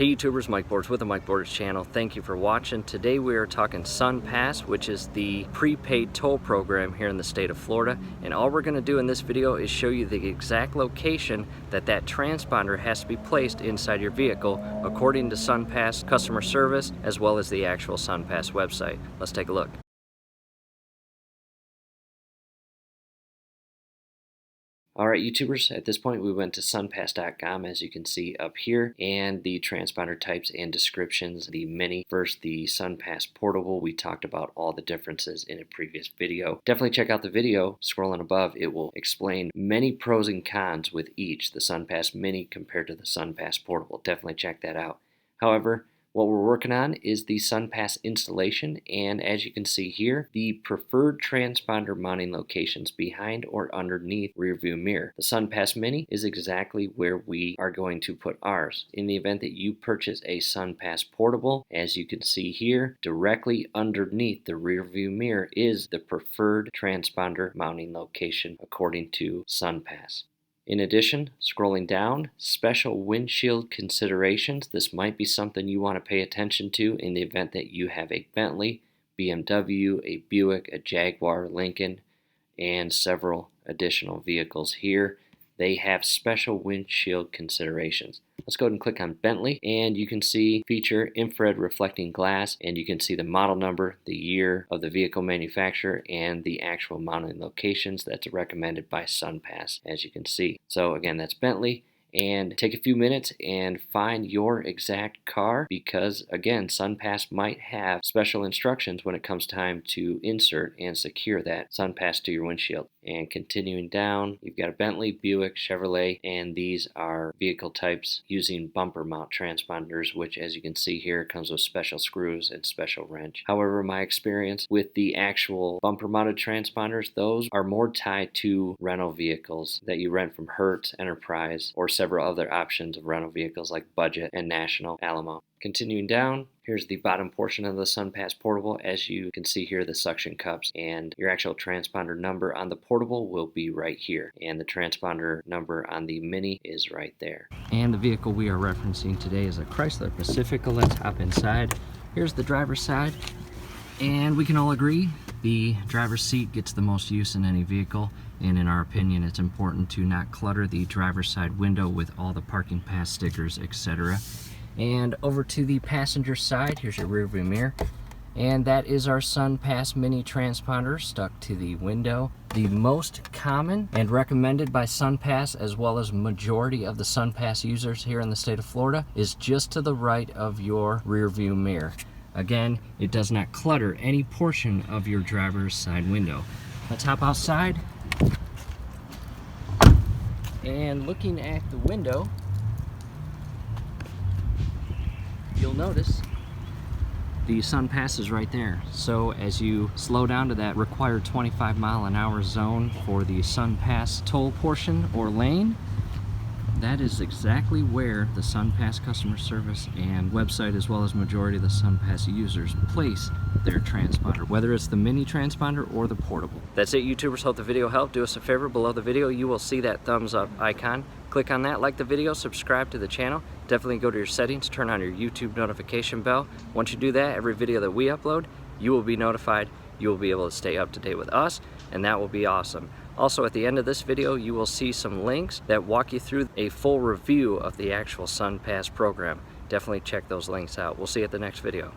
Hey YouTubers, Mike Borders with the Mike Borders channel. Thank you for watching. Today we are talking Sunpass, which is the prepaid toll program here in the state of Florida. And all we're going to do in this video is show you the exact location that transponder has to be placed inside your vehicle according to Sunpass customer service as well as the actual Sunpass website. Let's take a look. Alright YouTubers, at this point we went to sunpass.com, as you can see up here, and the transponder types and descriptions. The Mini versus the Sunpass Portable, we talked about all the differences in a previous video. Definitely check out the video scrolling above. It will explain many pros and cons with each, the Sunpass Mini compared to the Sunpass Portable. Definitely check that out. However, what we're working on is the Sunpass installation, and as you can see here, the preferred transponder mounting locations behind or underneath rear view mirror. The Sunpass Mini is exactly where we are going to put ours. In the event that you purchase a Sunpass Portable, as you can see here, directly underneath the rear view mirror is the preferred transponder mounting location according to Sunpass. In addition, scrolling down, special windshield considerations. This might be something you want to pay attention to in the event that you have a Bentley, BMW, a Buick, a Jaguar, Lincoln, and several additional vehicles here. They have special windshield considerations. Let's go ahead and click on Bentley, and you can see feature infrared reflecting glass, and you can see the model number, the year of the vehicle manufacturer, and the actual mounting locations that's recommended by Sunpass, as you can see. So again, that's Bentley. And take a few minutes and find your exact car, because again, Sunpass might have special instructions when it comes time to insert and secure that Sunpass to your windshield. And continuing down, you've got a Bentley, Buick, Chevrolet, and these are vehicle types using bumper mount transponders, which as you can see here comes with special screws and special wrench. However, my experience with the actual bumper mounted transponders, those are more tied to rental vehicles that you rent from Hertz, Enterprise, or several other options of rental vehicles like Budget and National Alamo. Continuing down, here's the bottom portion of the Sunpass Portable. As you can see here, the suction cups, and your actual transponder number on the Portable will be right here, and the transponder number on the Mini is right there. And the vehicle we are referencing today is a Chrysler Pacifica. Let's hop inside. Here's the driver's side, and we can all agree the driver's seat gets the most use in any vehicle, and in our opinion it's important to not clutter the driver's side window with all the parking pass stickers, etc. And over to the passenger side, here's your rear view mirror, and that is our Sunpass Mini transponder stuck to the window. The most common and recommended by Sunpass, as well as majority of the Sunpass users here in the state of Florida, is just to the right of your rear view mirror. Again, it does not clutter any portion of your driver's side window. Let's hop outside, and looking at the window, you'll notice the Sunpass is right there. So as you slow down to that required 25-mile-an-hour zone for the Sunpass toll portion or lane, that is exactly where the Sunpass customer service and website, as well as majority of the Sunpass users, place their transponder, whether it's the Mini transponder or the Portable. That's it YouTubers, hope the video helped. Do us a favor, below the video you will see that thumbs up icon. Click on that, like the video, subscribe to the channel. Definitely go to your settings, turn on your YouTube notification bell. Once you do that, every video that we upload, you will be notified. You will be able to stay up to date with us, and that will be awesome. Also, at the end of this video, you will see some links that walk you through a full review of the actual Sunpass program. Definitely check those links out. We'll see you at the next video.